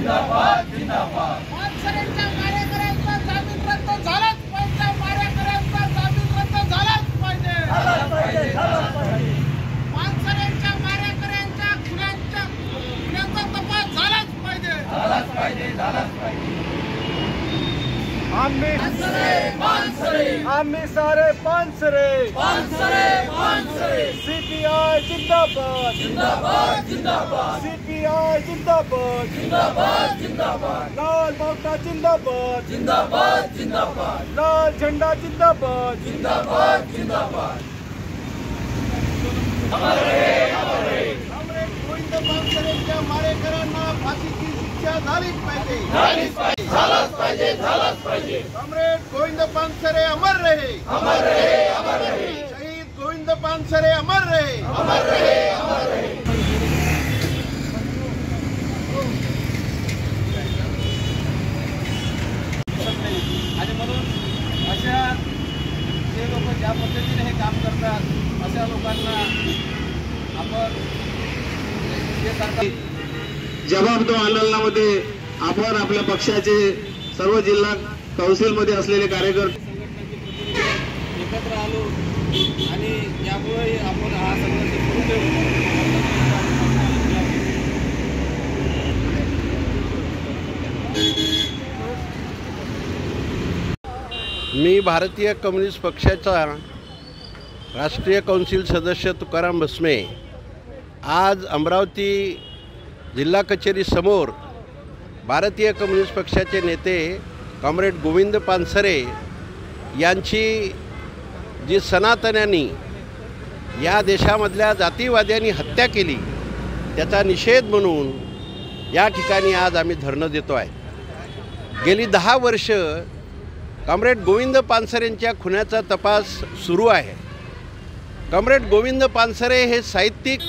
जिंदाबाद जिंदाबाद मानसरेंच्या कार्यकर्त्यांचा जामीन रद्द झालाच पाहिजे, कार्यकर्त्यांचा जामीन रद्द झालाच पाहिजे, मानसरेंच्या कार्यकर्त्यांच्या खुन्यांचा तपास झालाच पाहिजे, आम्ही सारे पानसरे सीपीआय जिंदाबाद सीपीआय जिंदाबाद लाल बावटा जिंदाबाद लाल झंडा जिंदाबाद गोविंद पानसरेंच्या मारेकऱ्यांना फाशीची शिक्षा झालीच पाहिजे, कॉम्रेड गोविंद पानसरे अमर रहे, शहीद गोविंद पानसरे अमर रहे। आणि म्हणून अशा जे लोक ज्या पद्धतीने हे काम करतात अशा लोकांना आपण जबाब दो आंदोलनामध्ये आपण आपल्या पक्षाचे सर्व जिल्हा काउन्सिलमध्ये असलेले कार्यकर्ते एकत्र आलो आणि यामुळे आपण हा संघर्ष सुरू ठेवू। मी भारतीय कम्युनिस्ट पक्षाचा राष्ट्रीय काउन्सिल सदस्य तुकाराम भस्मे आज अमरावती जिल्हा कचेरी समोर भारतीय कम्युनिस्ट पक्षाचे नेते कॉम्रेड गोविंद पानसरे यांची जी सनातन्यांनी या देशामधल्या जातीवाद्यांनी हत्या केली त्याचा निषेध म्हणून या ठिकाणी आज आम्ही धरणं देतो आहे। गेली 10 वर्ष कॉम्रेड गोविंद पानसरेंच्या खुनाचा तपास सुरू आहे। कॉम्रेड गोविंद पानसरे हे साहित्यिक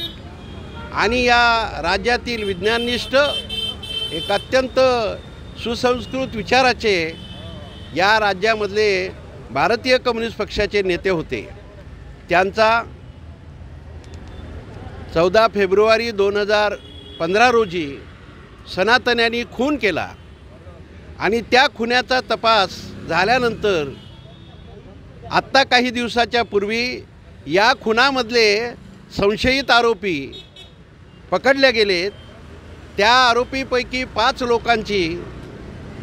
आणि या राज्यातील विज्ञाननिष्ठ एक अत्यंत सुसंस्कृत विचाराचे या राज्यामधले भारतीय कम्युनिस्ट पक्षाचे नेते होते। त्यांचा 14 फेब्रुवारी 2015 रोजी सनातन्यांनी खून केला आणि त्या खुनाचा तपास झाल्यानंतर आत्ता काही दिवसाच्या पूर्वी या खुनामधले संशयित आरोपी पकडले गेलेत। त्या आरोपीपैकी 5 लोकांची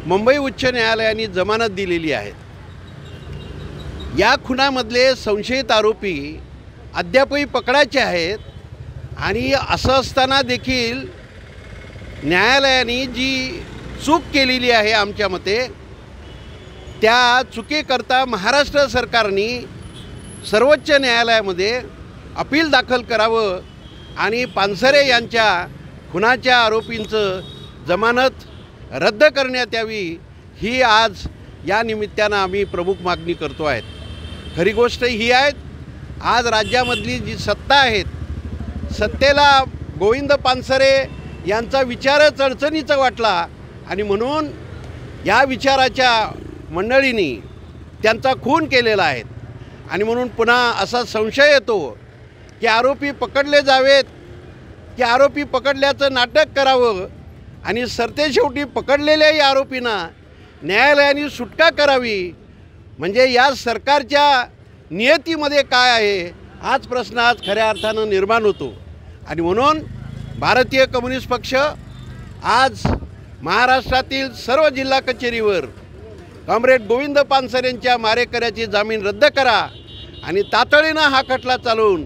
मुंबई उच्च न्यायालयाने जमानत दिलेली आहे। या खुनामधले संशयित आरोपी अद्यापही पकडायचे आहेत आणि असं असताना देखील न्यायालयाने जी चूक केलेली आहे आमच्या मते त्या चुकीकरता महाराष्ट्र सरकारने सर्वोच्च न्यायालयामध्ये अपील दाखल करावं आणि पानसरे यांच्या खुनाच्या आरोपींचं जमानत रद्द करण्यात यावी ही आज या निमित्तानं आम्ही प्रमुख मागणी करतो आहेत। खरी गोष्ट ही आहे आज राज्यामधली जी सत्ता आहेत सत्तेला गोविंद पानसरे यांचा विचारच अडचणीचा वाटला आणि म्हणून या विचाराच्या मंडळींनी त्यांचा खून केलेला आहे आणि म्हणून पुन्हा असा संशय येतो की आरोपी पकडले जावेत की आरोपी पकडल्याचं नाटक करावं आणि सरतेशेवटी पकडलेल्याही आरोपींना न्यायालयाने सुटका करावी म्हणजे या सरकारच्या नियतीमध्ये काय आहे हाच प्रश्न आज खऱ्या अर्थानं निर्माण होतो। आणि म्हणून भारतीय कम्युनिस्ट पक्ष आज महाराष्ट्रातील सर्व जिल्हा कचेरीवर कॉम्रेड गोविंद पानसरेंच्या मारेकऱ्याची जामीन रद्द करा आणि तातडीनं हा खटला चालवून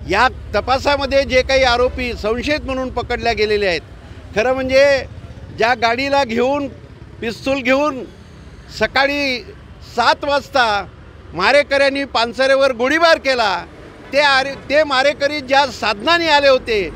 या तपासामध्ये जे काही आरोपी संशयित म्हणून पकडल्या गेलेले आहेत खरं म्हणजे ज्या गाडीला घेऊन पिस्तूल घेऊन सकाळी 7 वाजता मारेकऱ्यांनी पानसरेवर गोळीबार केला ते मारेकरी ज्या साधनाने आले होते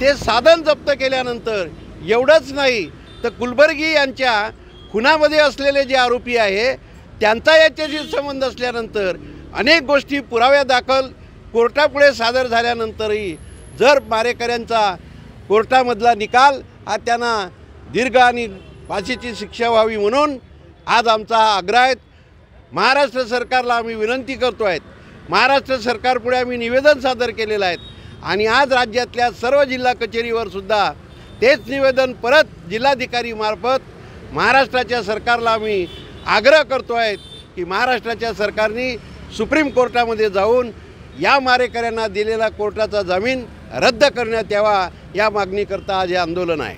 ते साधन जप्त केल्यानंतर एवढंच नाही तर कुलबर्गी यांच्या खुनामध्ये असलेले जे आरोपी आहे त्यांचा याच्याशी संबंध असल्यानंतर अनेक गोष्टी पुराव्या दाखल कोर्टापुढे सादर झाल्यानंतरही जर मारेकऱ्यांचा कोर्टामधला निकाल हा त्यांना दीर्घ आणि फाशीची शिक्षा व्हावी म्हणून आज आमचा आग्रह आहे। महाराष्ट्र सरकारला आम्ही विनंती करतो आहेत, महाराष्ट्र सरकारपुढे आम्ही निवेदन सादर केलेलं आहे आणि आज राज्यातल्या सर्व जिल्हा कचेरीवर सुद्धा तेच निवेदन परत जिल्हाधिकारीमार्फत महाराष्ट्राच्या सरकारला आम्ही आग्रह करतो आहे की महाराष्ट्राच्या सरकारने सुप्रीम कोर्टामध्ये जाऊन या मारेकऱ्यांना दिलेला कोर्टाचा जामीन रद्द करण्यात यावा, या मागणीकरता आज हे आंदोलन आहे.